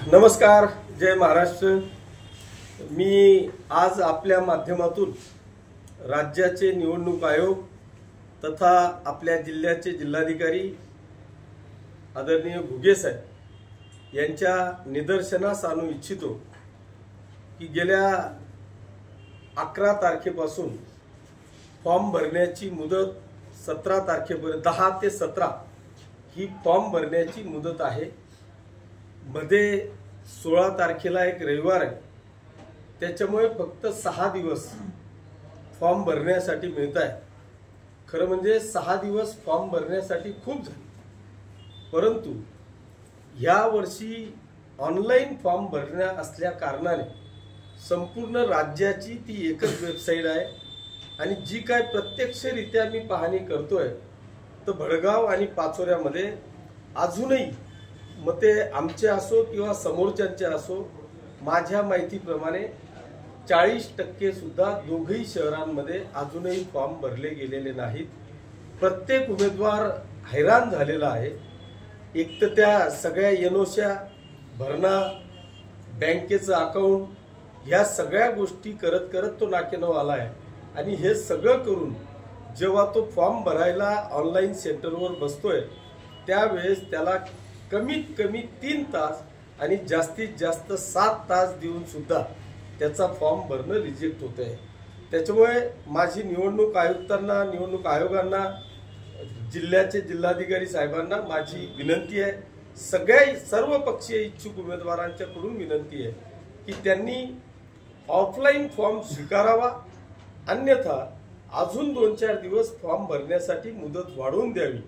नमस्कार, जय महाराष्ट्र। मी आज आपल्या माध्यमातून राज्याचे निवडणूक आयोग तथा आपल्या जिल्ह्याचे जिल्हाधिकारी आदरणीय घुगे साहेब यांच्या निदर्शनास आणू इच्छितो की गेल्या 11 तारखेपासून फॉर्म भरण्याची मुदत 17 तारखेपर्यंत 10 ते 17 ही फॉर्म भरण्याची मुदत आहे। मध्ये 16 तारखेला एक रविवार आहे, त्याच्यामुळे फक्त 6 दिवस फॉर्म भरण्यासाठी मिळत आहे। खरं म्हणजे 6 दिवस फॉर्म भरण्यासाठी खूप झाले, परंतु या वर्षी ऑनलाईन फॉर्म भरण्या असल्या कारणाने संपूर्ण राज्याची ती एकच वेबसाईट आहे आणि जी काय प्रत्यक्षरित्या मी पाहणी करतोय तर भडगाव आणि पाचोऱ्यामध्ये अजूनही मग ते आमचे असो किंवा समोरच्यांचे असो, माझ्या माहितीप्रमाणे 40% सुद्धा दोघही शहरांमध्ये अजूनही फॉर्म भरले गेलेले नाहीत। प्रत्येक उमेदवार हैराण झालेला आहे। एक तर त्या सगळ्या एनओच्या भरणा, बँकेचं अकाउंट, ह्या सगळ्या गोष्टी करत करत तो नाकेनऊ आला आहे आणि हे सगळं करून जेव्हा तो फॉर्म भरायला ऑनलाईन सेंटरवर बसतोय त्यावेळेस त्याला कमीत कमी 3 तास आणि जास्तीत जास्त 7 तास देऊन सुद्धा त्याचा फॉर्म भरणं रिजेक्ट होत आहे। त्याच्यामुळे माझी निवडणूक आयुक्तांना, निवडणूक आयोगांना, जिल्ह्याचे जिल्हाधिकारी साहेबांना माझी विनंती आहे, सर्व पक्षीय इच्छुक उमेदवारांच्याकडून विनंती आहे की त्यांनी ऑफलाईन फॉर्म स्वीकारावा, अन्यथा अजून 2-4 दिवस फॉर्म भरण्यासाठी मुदत वाढवून द्यावी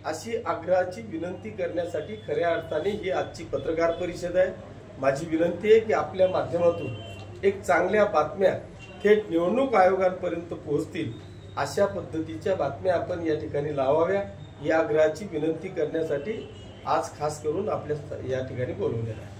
अशी आग्रहाची विनंती करण्यासाठी खऱ्या अर्थाने ही आजची पत्रकार परिषद आहे। माझी विनंती आहे की आपल्या माध्यमातून एक चांगल्या बातम्या थेट निवडणूक आयोगांपर्यंत पोहोचतील अशा पद्धतीच्या बातम्या आपण या ठिकाणी लावाव्या, या आग्रहाची विनंती करण्यासाठी आज खास करून आपल्या या ठिकाणी बोलवलेलं आहे।